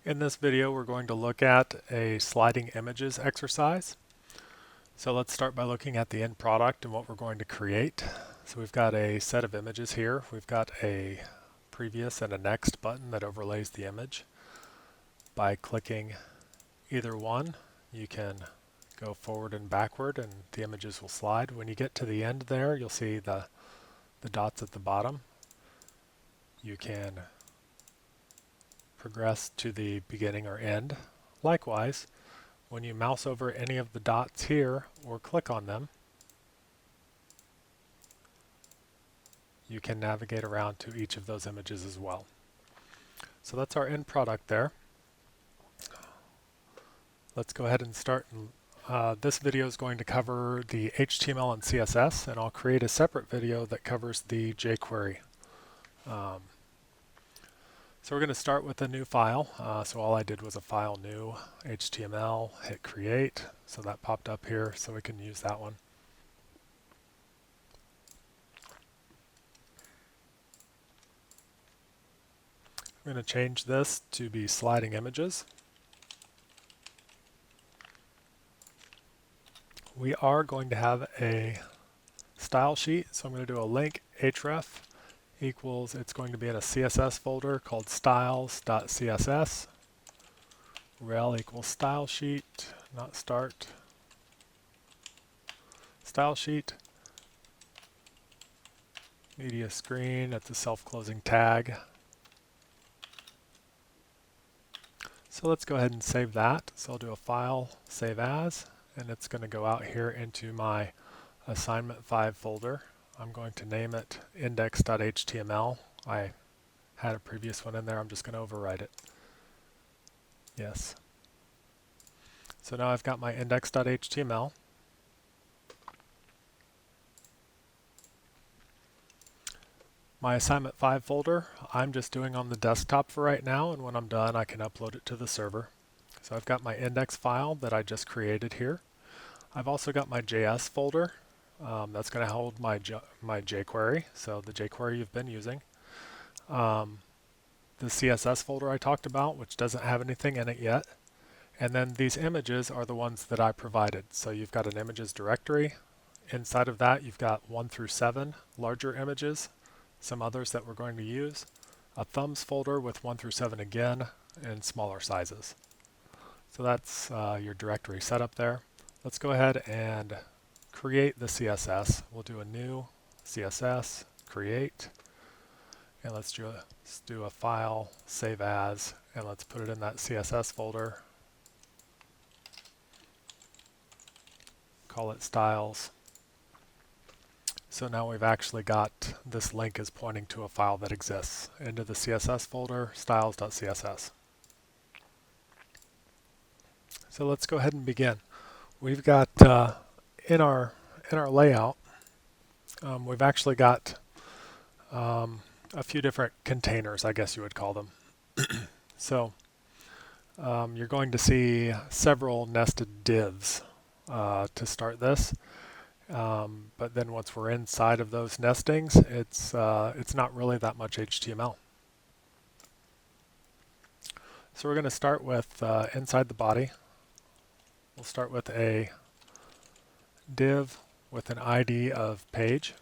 In this video, we're going to look at a sliding images exercise. So let's start by looking at the end product and what we're going to create. So we've got a set of images here. We've got a previous and a next button that overlays the image. By clicking either one, you can go forward and backward and the images will slide. When you get to the end there, you'll see the dots at the bottom. You can progress to the beginning or end. Likewise, when you mouse over any of the dots here or click on them, you can navigate around to each of those images as well. So that's our end product there. Let's go ahead and start. This video is going to cover the HTML and CSS, and I'll create a separate video that covers the jQuery. So we're going to start with a new file. So all I did was a file new, HTML, hit create. So that popped up here, so we can use that one. I'm going to change this to be sliding images. We are going to have a style sheet, so I'm going to do a link href equals, it's going to be in a CSS folder called styles.css. rel equals style sheet, not start. Style sheet. Media screen, it's a self-closing tag. So let's go ahead and save that. So I'll do a file, save as, and it's going to go out here into my assignment 5 folder. I'm going to name it index.html. I had a previous one in there. I'm just going to overwrite it. Yes. So now I've got my index.html. My assignment 5 folder, I'm just doing on the desktop for right now, and when I'm done I can upload it to the server. So I've got my index file that I just created here. I've also got my JS folder. That's going to hold my jQuery, so the jQuery you've been using. The CSS folder I talked about, which doesn't have anything in it yet. And then these images are the ones that I provided. So you've got an images directory. Inside of that, you've got 1 through 7 larger images, some others that we're going to use, a thumbs folder with 1 through 7 again, and smaller sizes. So that's your directory setup there. Let's go ahead and create the CSS. We'll do a new CSS, create, and let's do a file, save as, and let's put it in that CSS folder. Call it styles. So now we've actually got this link is pointing to a file that exists into the CSS folder, styles.css. So let's go ahead and begin. We've got in our layout, we've actually got a few different containers, I guess you would call them. So you're going to see several nested divs to start this. But then once we're inside of those nestings, it's not really that much HTML. So we're going to start with inside the body. We'll start with a div with an ID of page.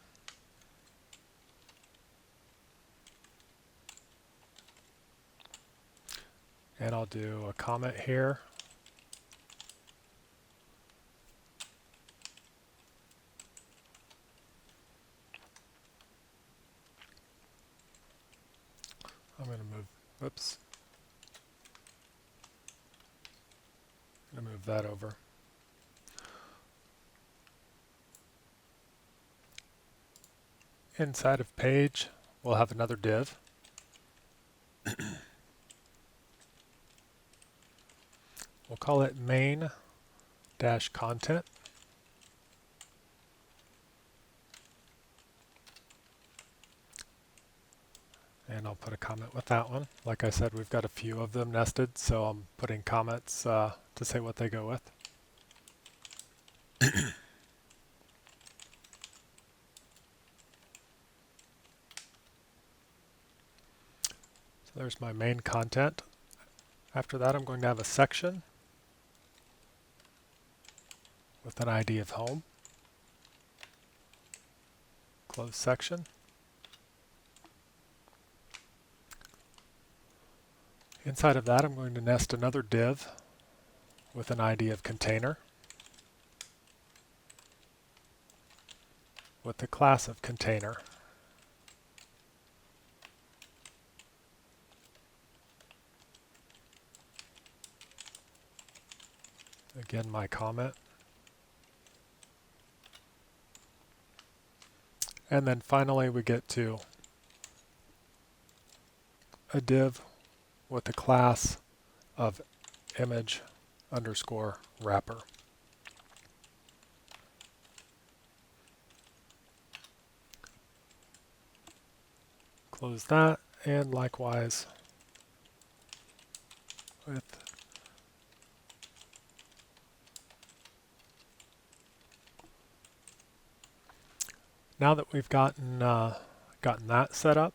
And I'll do a comment here. I'm going to move, whoops. I'm going to move that over. Inside of page, we'll have another div. We'll call it main-content. And I'll put a comment with that one. Like I said, we've got a few of them nested, so I'm putting comments to say what they go with. So there's my main content. After that, I'm going to have a section with an ID of home, close section. Inside of that, I'm going to nest another div with an ID of container with the class of container. Again, my comment. And then finally, we get to a div with the class of image underscore wrapper. Close that, and likewise with now that we've gotten that set up,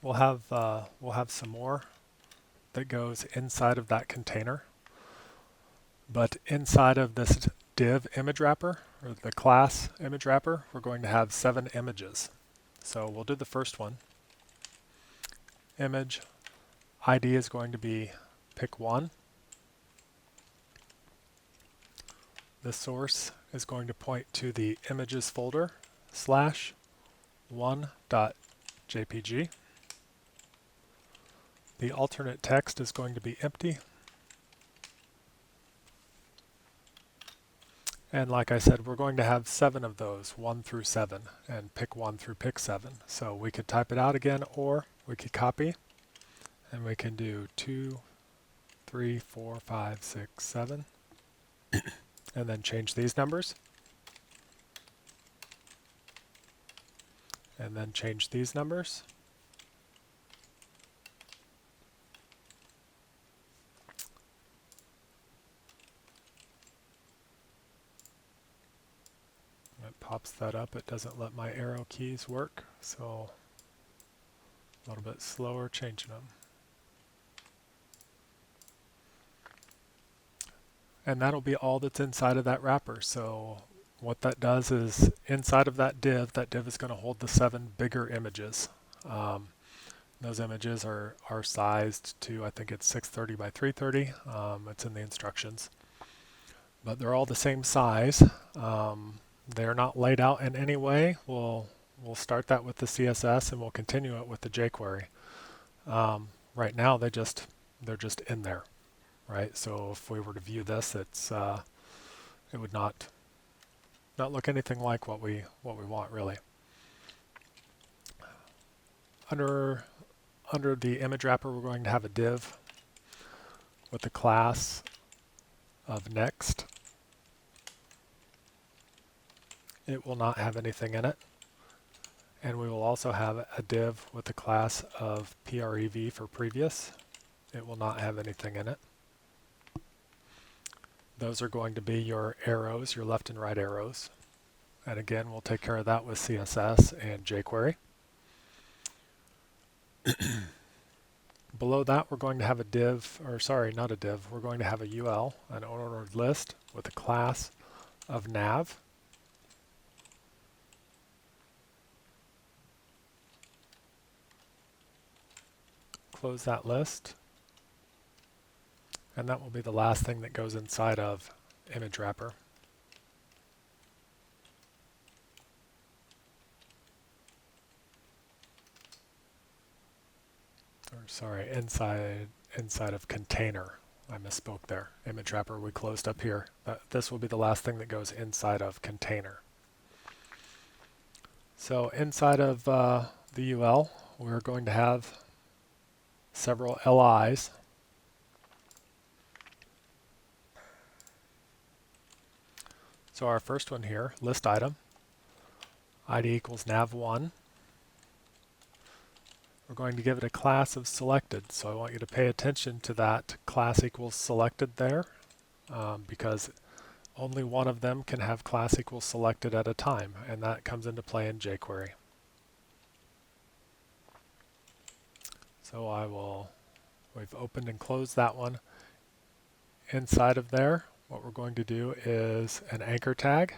we'll have some more that goes inside of that container. But inside of this div image wrapper, or the class image wrapper, we're going to have 7 images. So we'll do the first one. Image ID is going to be pick1. The source is going to point to the images folder /1.jpg. The alternate text is going to be empty. And like I said, we're going to have 7 of those, 1 through 7, and pick 1 through pick 7. So we could type it out again, or we could copy, and we can do 2, 3, 4, 5, 6, 7, and then change these numbers. And then change these numbers. It pops that up. It doesn't let my arrow keys work, so a little bit slower changing them. And that'll be all that's inside of that wrapper. So what that does is inside of that div is going to hold the 7 bigger images. Those images are sized to, I think it's 630 by 330. It's in the instructions. But they're all the same size. They're not laid out in any way. We'll start that with the CSS and we'll continue it with the jQuery. Right now they're just in there, right? So if we were to view this, it would not look anything like what we want really. Under the image wrapper, we're going to have a div with the class of next. It will not have anything in it. And we will also have a div with the class of prev for previous. It will not have anything in it. Those are going to be your arrows, your left and right arrows. And again, we'll take care of that with CSS and jQuery. Below that, we're going to have a div, or sorry, not a div, we're going to have a UL, an unordered list with a class of nav. Close that list. And that will be the last thing that goes inside of image wrapper. Or sorry, inside of container. I misspoke there. Image wrapper we closed up here. This will be the last thing that goes inside of container. So inside of the UL, we're going to have several LIs. So our first one here, list item, ID equals nav1. We're going to give it a class of selected. So I want you to pay attention to that class equals selected there, because only one of them can have class equals selected at a time, and that comes into play in jQuery. So I will We've opened and closed that one. Inside of there, what we're going to do is an anchor tag.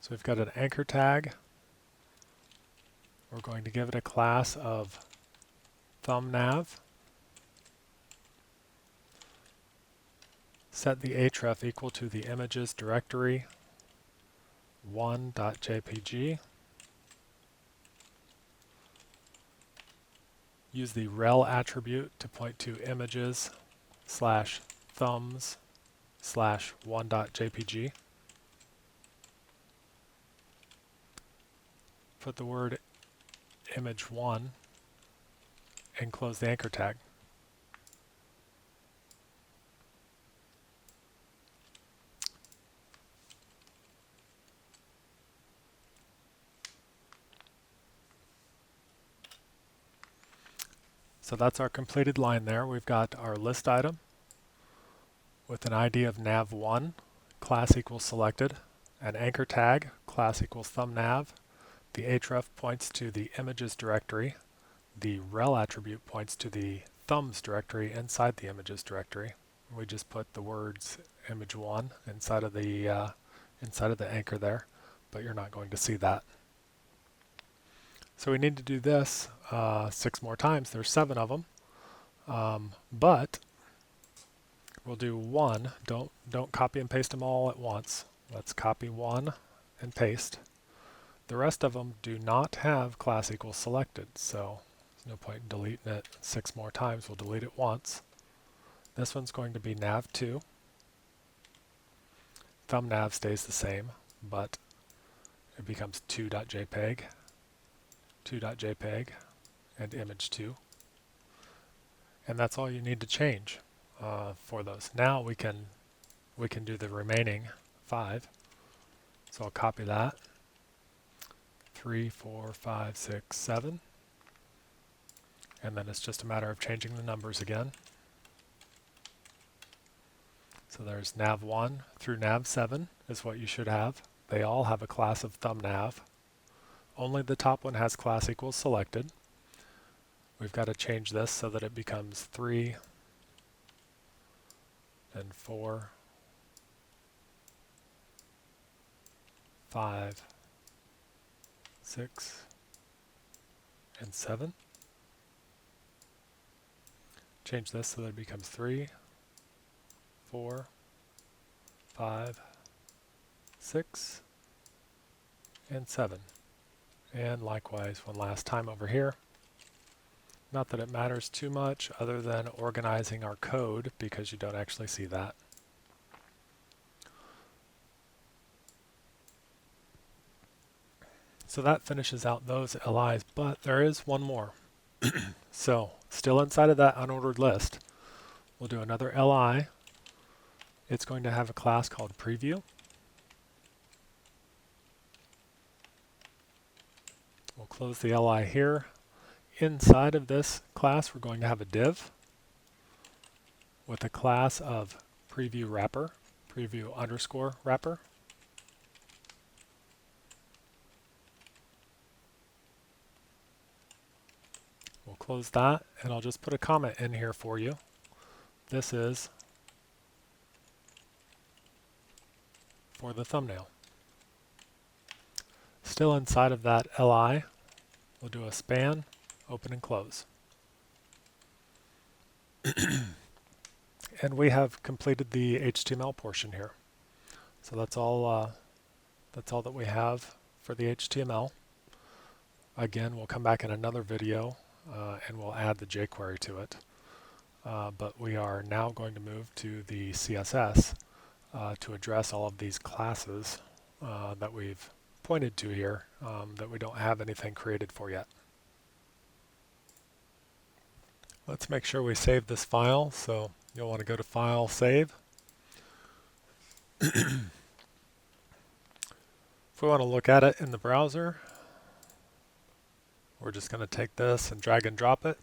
So we've got an anchor tag. We're going to give it a class of thumbnav. Set the href equal to the images directory 1.jpg. Use the rel attribute to point to images slash thumbs slash 1.jpg. Put the word image1 and close the anchor tag. So that's our completed line there. We've got our list item with an ID of nav1, class equals selected, an anchor tag, class equals thumbnav. The href points to the images directory. The rel attribute points to the thumbs directory inside the images directory. We just put the words image1 inside of the anchor there, but you're not going to see that. So we need to do this 6 more times. There's 7 of them, but we'll do 1. Don't copy and paste them all at once. Let's copy 1 and paste. The rest of them do not have class equals selected, so there's no point in deleting it 6 more times. We'll delete it once. This one's going to be nav2. Thumbnav stays the same, but it becomes 2.jpg, 2.jpg, and image2. And that's all you need to change for those. Now we can do the remaining 5. So I'll copy that. 3, 4, 5, 6, 7. And then it's just a matter of changing the numbers again. So there's nav1 through nav7 is what you should have. They all have a class of thumbnav. Only the top one has class equals selected. We've got to change this so that it becomes 3 and 4, 5, 6, and 7. Change this so that it becomes 3, 4, 5, 6, and 7. And likewise, one last time over here. Not that it matters too much other than organizing our code because you don't actually see that. So that finishes out those LIs, but there is one more. So still inside of that unordered list, we'll do another LI. It's going to have a class called preview. We'll close the LI here. Inside of this class, we're going to have a div with a class of preview wrapper, preview underscore wrapper. We'll close that, and I'll just put a comment in here for you. This is for the thumbnail. Still inside of that LI, we'll do a span, open and close. And we have completed the HTML portion here. So that's all that we have for the HTML. Again, we'll come back in another video and we'll add the jQuery to it. But we are now going to move to the CSS to address all of these classes that we've pointed to here that we don't have anything created for yet. Let's make sure we save this file. So you'll want to go to File, Save. If we want to look at it in the browser, we're just going to take this and drag and drop it.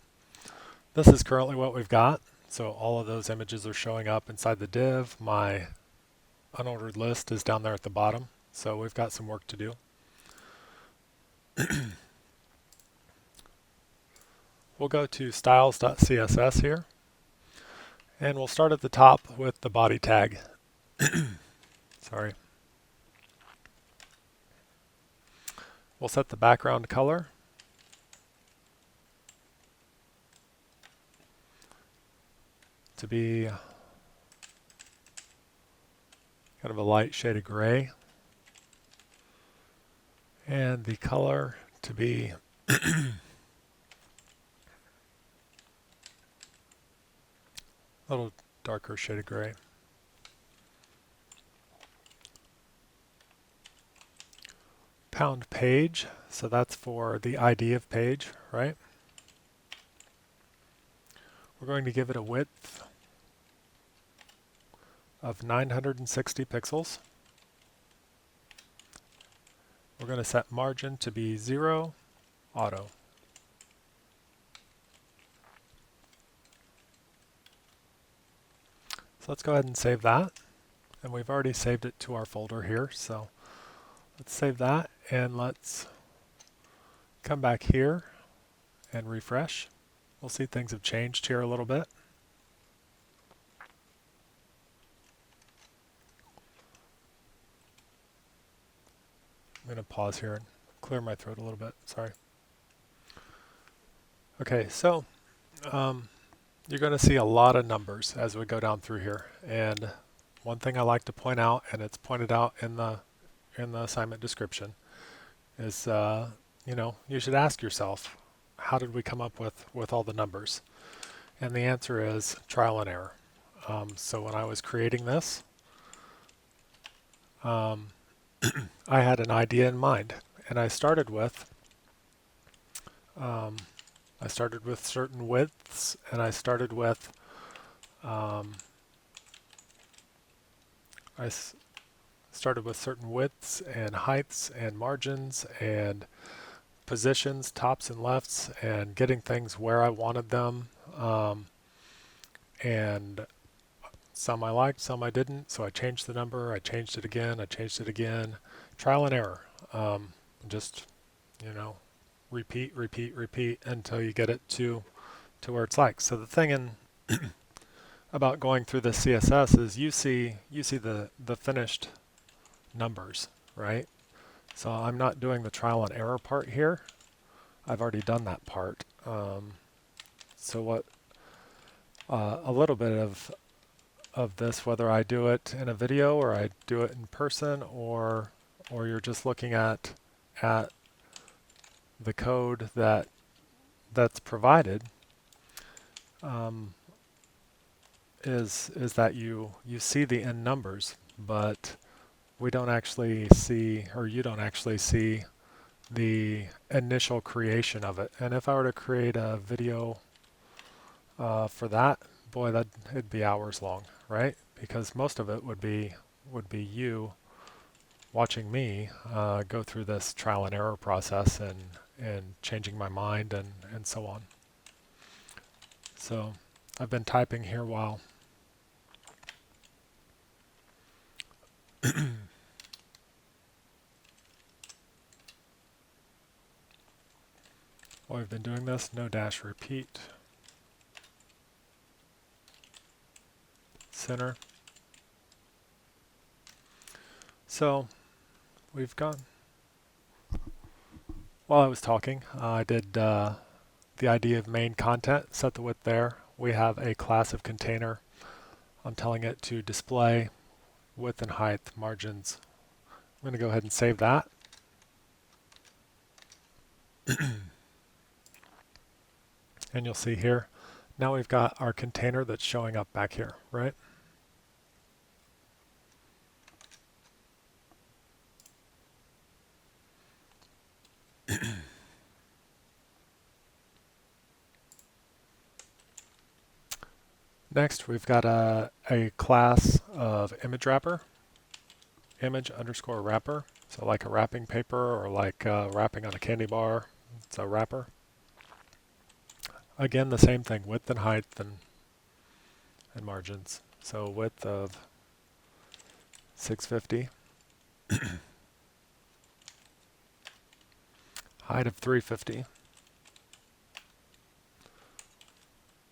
This is currently what we've got. So all of those images are showing up inside the div. My unordered list is down there at the bottom, so we've got some work to do. We'll go to styles.css here, and we'll start at the top with the body tag. Sorry. We'll set the background color to be kind of a light shade of gray, and the color to be a little darker shade of gray. Pound page, so that's for the ID of page, right? We're going to give it a width of 960 pixels. We're going to set margin to be 0, auto. So let's go ahead and save that. And we've already saved it to our folder here, so let's save that, and let's come back here and refresh. We'll see things have changed here a little bit. I'm going to pause here and clear my throat a little bit, sorry. Okay, so you're going to see a lot of numbers as we go down through here, and one thing I like to point out, and it's pointed out in the assignment description, is you should ask yourself, how did we come up with all the numbers? And the answer is trial and error. So when I was creating this, I had an idea in mind, and I started with certain widths, and I started with certain widths and heights and margins and positions, tops and lefts, and getting things where I wanted them. And some I liked, some I didn't, so I changed the number, I changed it again, trial and error. Just, repeat until you get it to where it's like. So the thing about going through the CSS is you see the finished numbers, right? So I'm not doing the trial and error part here. I've already done that part. So what a little bit of this, whether I do it in a video or I do it in person, or you're just looking at the code that's provided, is that you see the end numbers, but we don't actually see, or you don't actually see, the initial creation of it. And if I were to create a video for that, boy, it'd be hours long, right? Because most of it would be you watching me go through this trial and error process and changing my mind and so on. So I've been typing here while while we've been doing this. No dash repeat. Center. So we've gone. While I was talking, I did the ID of main content, set the width there. We have a class of container. I'm telling it to display width and height margins. I'm going to go ahead and save that. And you'll see here, now we've got our container that's showing up back here, right? Next, we've got a class of image wrapper, image underscore wrapper. So like a wrapping paper or like wrapping on a candy bar, it's a wrapper. Again, the same thing, width and height and margins. So width of 650. Height of 350.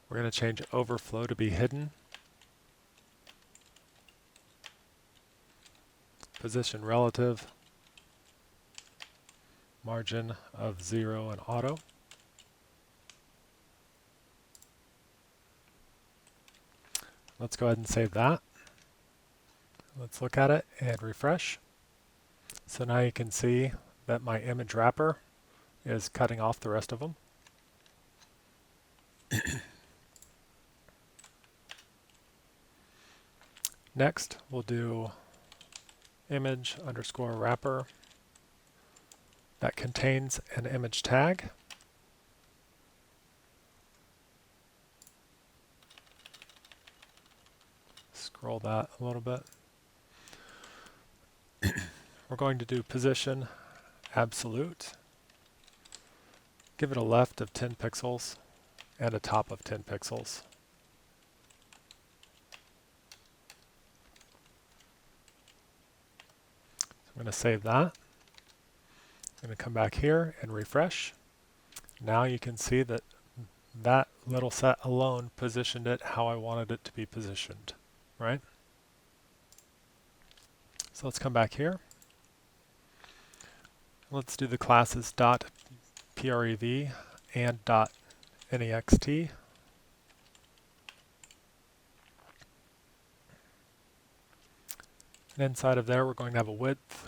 We're going to change overflow to be hidden. Position relative. Margin of 0 and auto. Let's go ahead and save that. Let's look at it and refresh. So now you can see that my image wrapper is cutting off the rest of them. Next, we'll do image underscore wrapper that contains an image tag. Scroll that a little bit. We're going to do position absolute. Give it a left of 10 pixels and a top of 10 pixels. I'm going to save that. I'm going to come back here and refresh. Now you can see that that little set alone positioned it how I wanted it to be positioned, right? So let's come back here. Let's do the classes .prev and .next. And inside of there, we're going to have a width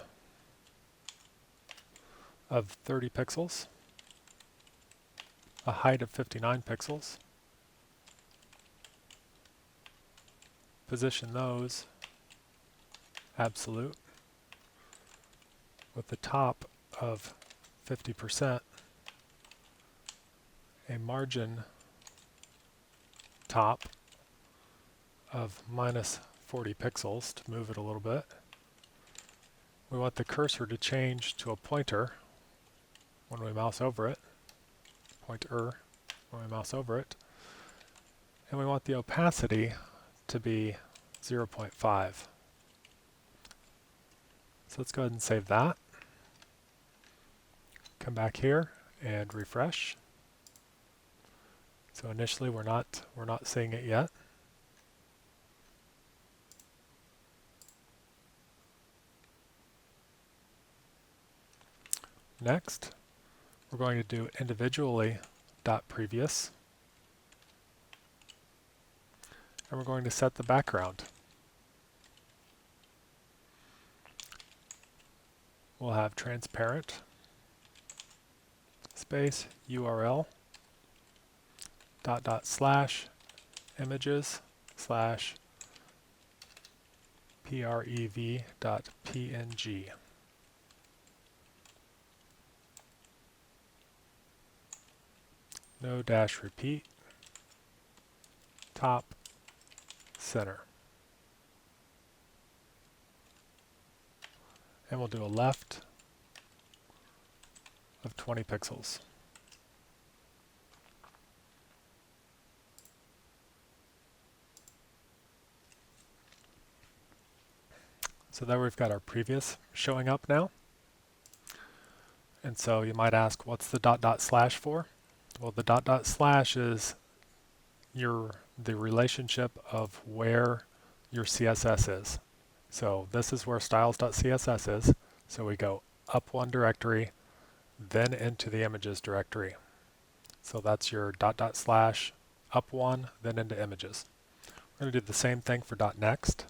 of 30 pixels, a height of 59 pixels. Position those absolute with the top of 50%, a margin top of minus 40 pixels to move it a little bit. We want the cursor to change to a pointer when we mouse over it, pointer when we mouse over it, and we want the opacity to be 0.5. So let's go ahead and save that. Come back here and refresh. So initially we're not seeing it yet. Next, we're going to do individually .previous, and we're going to set the background. We'll have transparent space URL // images / prev.png. No dash repeat, top, center. And we'll do a left of 20 pixels. So there we've got our previous showing up now. And so you might ask, what's the // for? Well, the / is the relationship of where your CSS is. So this is where styles.css is. So we go up one directory, then into the images directory. So that's your // up one, then into images. We're going to do the same thing for .next.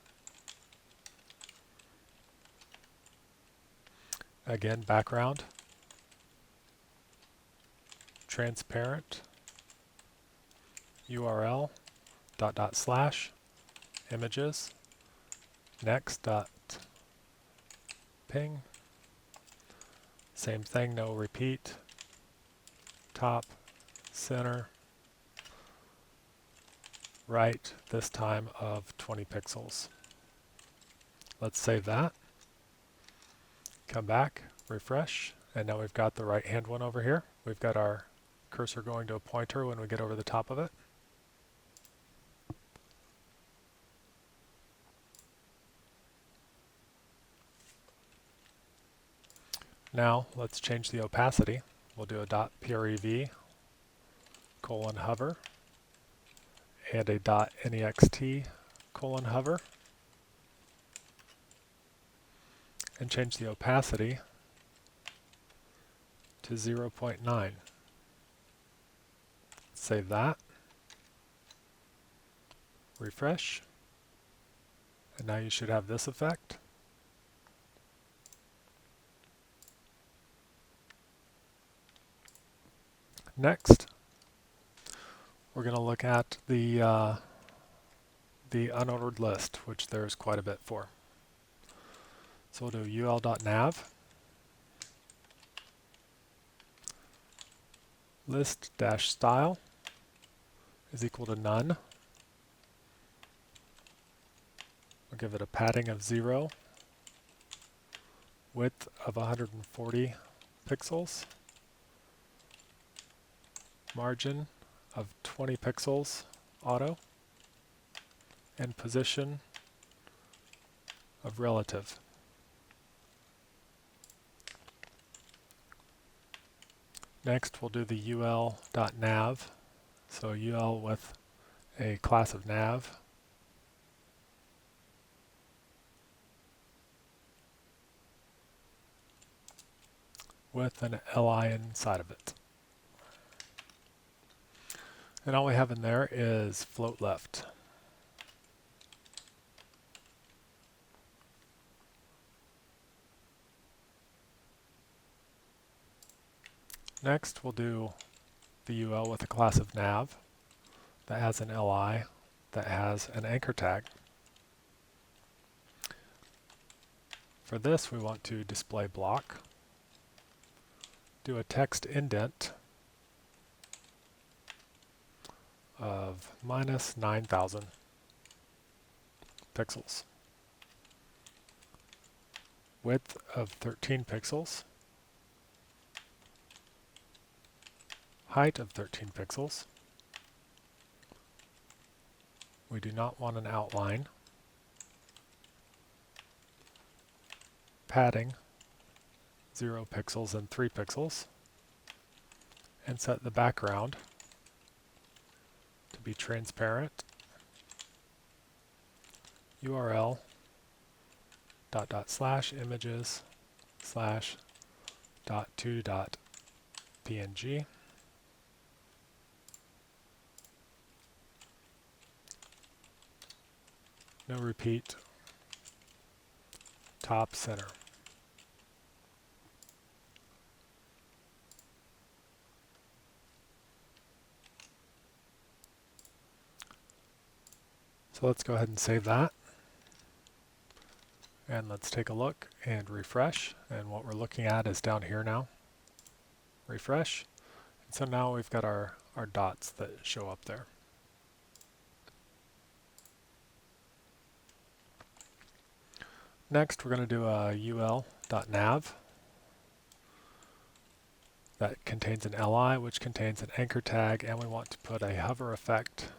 Again, background, transparent, URL, // images, next.ping. Same thing, no repeat, top, center, right, this time of 20 pixels. Let's save that. Come back, refresh, and now we've got the right hand one over here. We've got our cursor going to a pointer when we get over the top of it. Now let's change the opacity. We'll do a .prev :hover and a .next :hover and change the opacity to 0.9. Save that. Refresh. And now you should have this effect. Next, we're going to look at the unordered list, which there's quite a bit for. So we'll do ul.nav list-style is equal to none. We'll give it a padding of 0, width of 140 pixels, margin of 20 pixels auto, and position of relative. Next, we'll do the ul.nav, so ul with a class of nav, with an li inside of it. And all we have in there is float left. Next, we'll do the ul with a class of nav that has an li that has an anchor tag. For this, we want to display block, do a text indent of minus 9,000 pixels, width of 13 pixels, height of 13 pixels. We do not want an outline. Padding 0 pixels and 3 pixels. And set the background to be transparent. URL /images /2.png. No repeat. Top center. So let's go ahead and save that. And let's take a look and refresh. And what we're looking at is down here now. Refresh. And so now we've got our dots that show up there. Next, we're going to do a ul.nav that contains an li, which contains an anchor tag, and we want to put a hover effect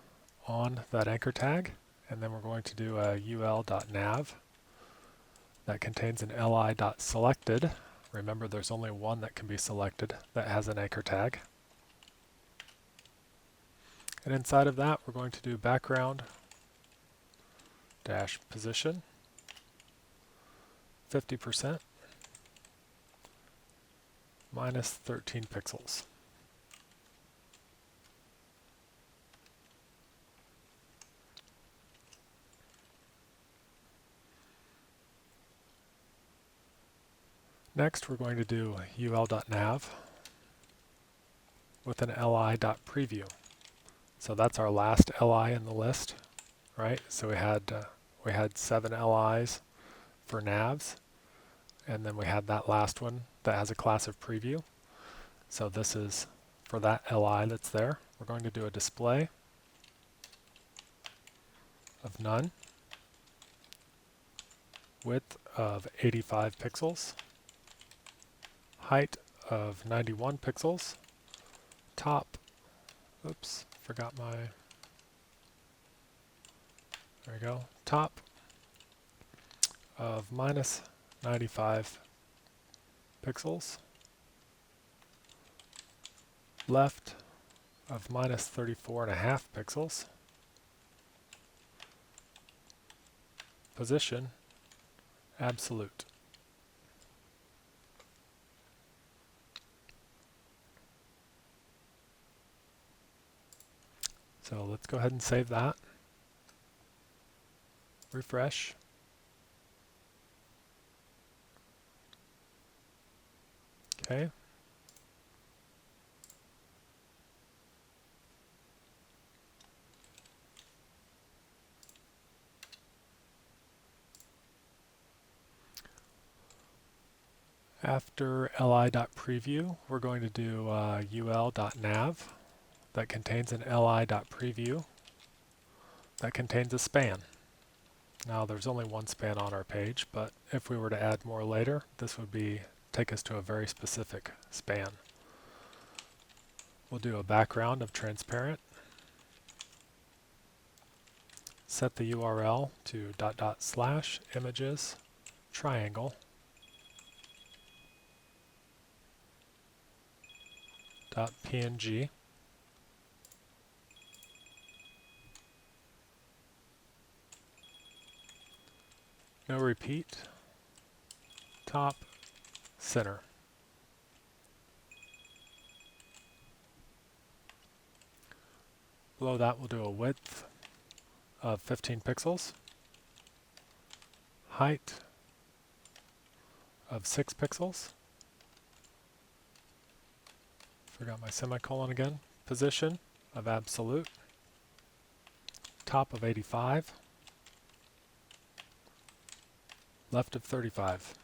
on that anchor tag. And then we're going to do a ul.nav that contains an li.selected. Remember, there's only one that can be selected that has an anchor tag. And inside of that, we're going to do background dash position 50% minus 13 pixels. Next, we're going to do ul.nav with an li.preview. So that's our last li in the list, right? So we had 7 li's for navs, and then we had that last one that has a class of preview. So this is for that li that's there. We're going to do a display of none, width of 85 pixels, height of 91 pixels, top, oops, forgot my, there we go, top of minus 95 pixels, left of minus 34.5 pixels, position absolute. So let's go ahead and save that. Refresh. Okay. After li.preview, we're going to do ul.nav that contains an li.preview that contains a span. Now there's only one span on our page, but if we were to add more later, this would take us to a very specific span. We'll do a background of transparent. Set the URL to /images triangle .png. No repeat. Top, center. Below that, we'll do a width of 15 pixels, height of 6 pixels. Forgot my semicolon again. Position of absolute, top of 85, left of 35.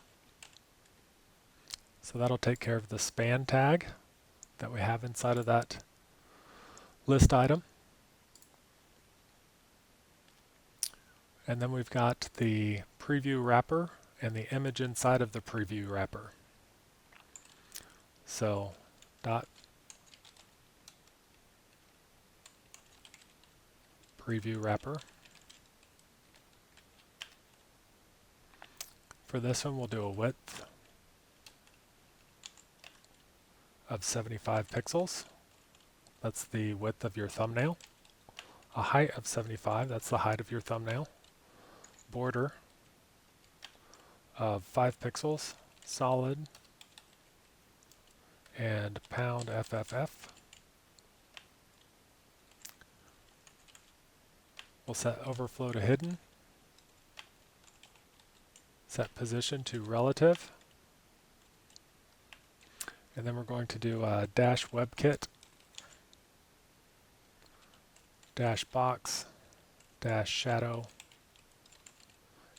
So that'll take care of the span tag that we have inside of that list item. And then we've got the preview wrapper and the image inside of the preview wrapper. So dot preview wrapper. For this one, we'll do a width of 75 pixels. That's the width of your thumbnail. A height of 75, that's the height of your thumbnail. Border of 5 pixels, solid, and pound FFF. We'll set overflow to hidden. Set position to relative. And then we're going to do a dash WebKit, dash box, dash shadow,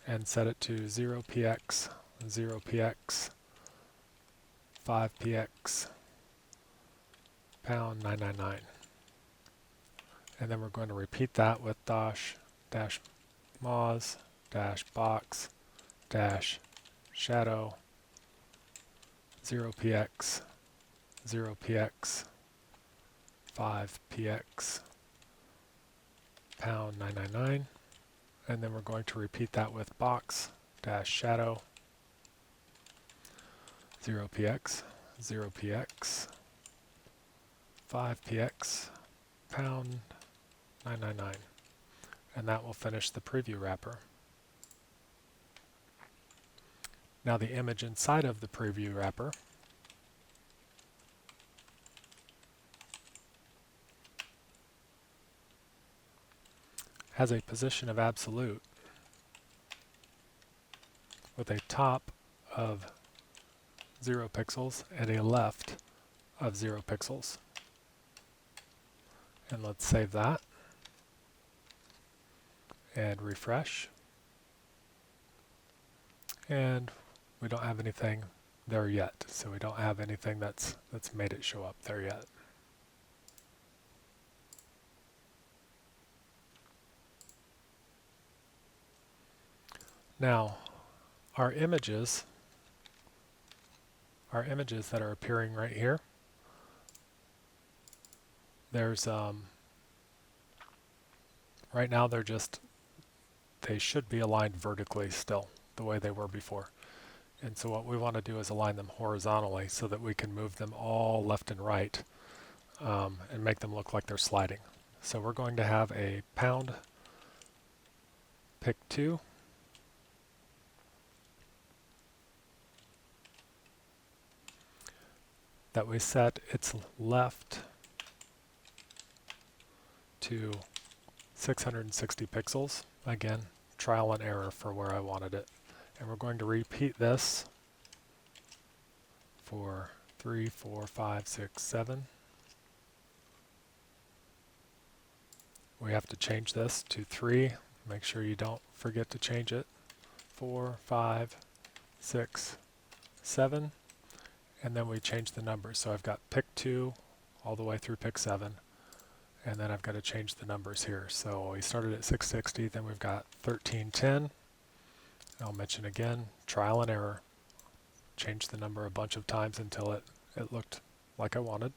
and set it to 0px, 0px, 5px, pound 999. And then we're going to repeat that with dash moz, dash box, dash shadow, 0px, 0px, 5px, pound 999. And then we're going to repeat that with box, dash shadow, 0px, 0px, 5px, pound 999. And that will finish the preview wrapper. Now the image inside of the preview wrapper has a position of absolute with a top of 0 pixels and a left of 0 pixels. And let's save that and refresh. And we don't have anything there yet, so we don't have anything that's made it show up there yet. Now, our images that are appearing right here, there's right now they should be aligned vertically still, the way they were before. And so what we want to do is align them horizontally so that we can move them all left and right and make them look like they're sliding. So we're going to have a pound pick2 that we set its left to 660 pixels. Again, trial and error for where I wanted it. And we're going to repeat this for 3, 4, 5, 6, 7. We have to change this to 3. Make sure you don't forget to change it. 4, 5, 6, 7. And then we change the numbers. So I've got pick 2 all the way through pick 7. And then I've got to change the numbers here. So we started at 660, then we've got 1310. I'll mention again, trial and error. Change the number a bunch of times until it looked like I wanted.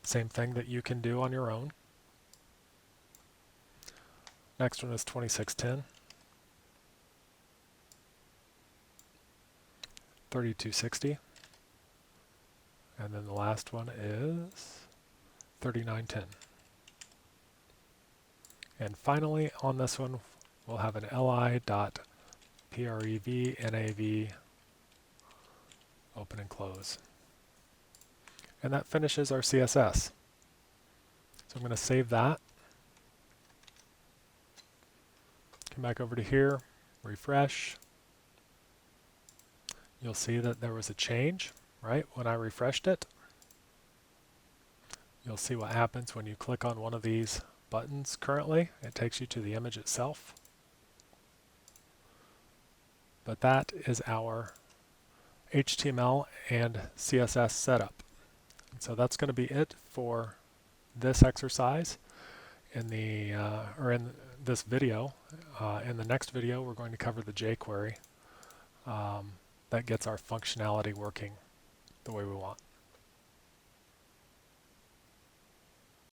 Same thing that you can do on your own. Next one is 2610. 3260. And then the last one is 3910. And finally, on this one, we'll have an li.prevnav open and close. And that finishes our CSS. So I'm going to save that. Come back over to here, refresh. You'll see that there was a change, right, when I refreshed it. You'll see what happens when you click on one of these buttons currently. It takes you to the image itself. But that is our HTML and CSS setup. And so that's going to be it for this exercise in the in this video. In the next video, we're going to cover the jQuery that gets our functionality working the way we want.